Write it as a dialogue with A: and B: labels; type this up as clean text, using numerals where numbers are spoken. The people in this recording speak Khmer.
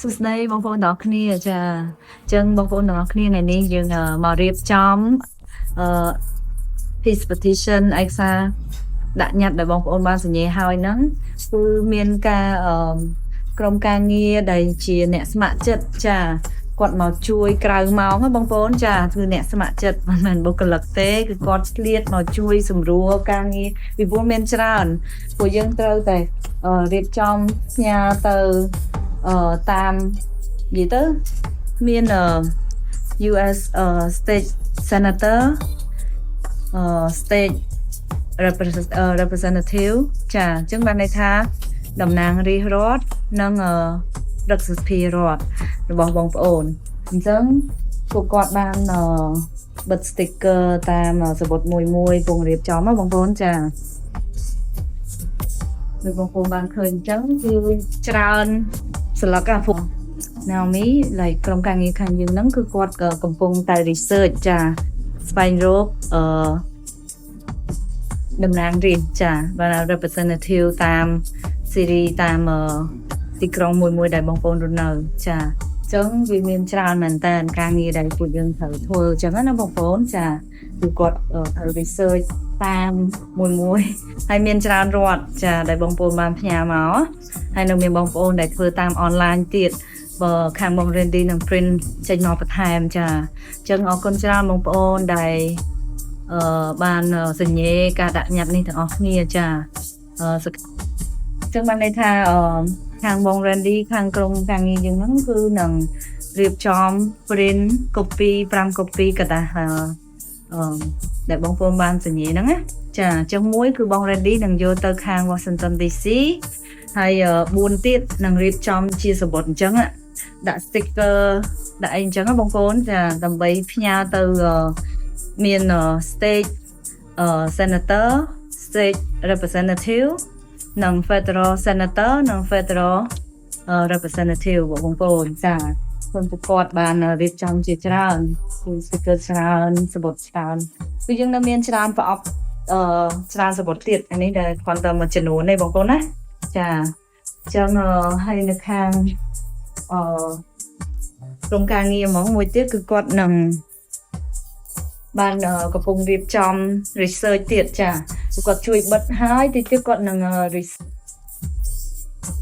A: សួស្តីបងប្អូនទាំងអស់គ្នាចាអញ្ចឹងបងប្អូនទាំងអស់គ្នាថ្ងៃនេះយើងមករៀបចំអឺ peace petition ឯកសារដាក់ញត្តិដែលបងប្អូនបានសញ្ញាហើយហ្នឹងគឺមានការក្រុមការងារដែលជាអ្នកស្ម័គ្រចិត្តចាគាត់មកជួយក្រៅម៉ោងបងប្អូនចាគឺអ្នកស្ម័គ្រចិត្តមិនមែនបុគ្គលិកទេគឺគាត់ឆ្លៀតមកជួយសម្រួលការងារពីព្រោះមានច្រើនពួកយើងត្រូវតែរៀបចំផ្ញើទៅតាមនិយាយទៅមាន US state senator state representative ចាអញ្ចឹងបានន័យថាតំណាងរាស្ត្ររដ្ឋនិងរដ្ឋសភារដ្ឋរបស់បងប្អូនអញ្ចឹងពួកគាត់បានបិទ sticker តាមសំបុត្រមួយពងរៀបចំបងប្អូនចាដូចបងប្អូនបានឃើញអញ្ចឹងគឺច្រើនស្លឹកពុក Naomi like ក្រុមការងារខាងយើងហ្នឹងគឺគាត់កំពុងតែ research ចាស្វែងរកតំណាងរាស្ត្រចាបាន representative តាម series តាមទីក្រុងមួយដែលបងប្អូនរស់នៅចាអញ្ចឹងវាមានច្រើនមែនតើការងារដែលពួកយើងត្រូវធ្វើអញ្ចឹងណាបងប្អូនចាគឺគាត់ត្រូវ research តាមមួយហើយមានច្រើនរដ្ឋចាដែលបងប្អូនបានផ្ញើមកហើយនៅមានបងប្អូនដែលធ្វើតាម online ទៀតបើខាងបង Randy នឹង print ចេញមកបន្ថែមចាអញ្ចឹងអរគុណច្រើនបងប្អូនដែលបានសញ្ញេការដាក់ញត្តិនេះទាំងអស់គ្នាចាអញ្ចឹងបានន័យថាខាងបង Randy ខាងក្រុមការងារយើងហ្នឹងគឺនឹងរៀបចំ print copy 5 copy កដាស់ដែលបងប្អូនបានសញ្ញេហ្នឹងណាចាអញ្ចឹងមួយគឺបង Randy នឹងយកទៅខាង Washington DC ហើយ4ទៀតនឹងរៀបចំជាសំបុត្រអញ្ចឹងដាក់ sticker ដាក់អីអញ្ចឹងបងប្អូនចាដើម្បីផ្ញើទៅមាន state senator state representative និង federal senator និង federal representative បងប្អូនចាខ្ញុំប្រកបបានរៀបចំជាច្រើនគឺ sticker ច្រើនសំបុត្រច្រើនគឺយើងនៅមានច្រើនប្រអប់ច្រើនសំបុត្រទៀតអានេះដែលគ្រាន់តែមួយចំនួនទេបងប្អូនណាចាអញ្ចឹងហើយនៅខាងក្រុមការងារហ្មងមួយទៀតគឺគាត់នឹងបានកំពុងរៀបចំ research ទៀតចាគាត់ជួយបិទហើយតិចទៀតគាត់នឹង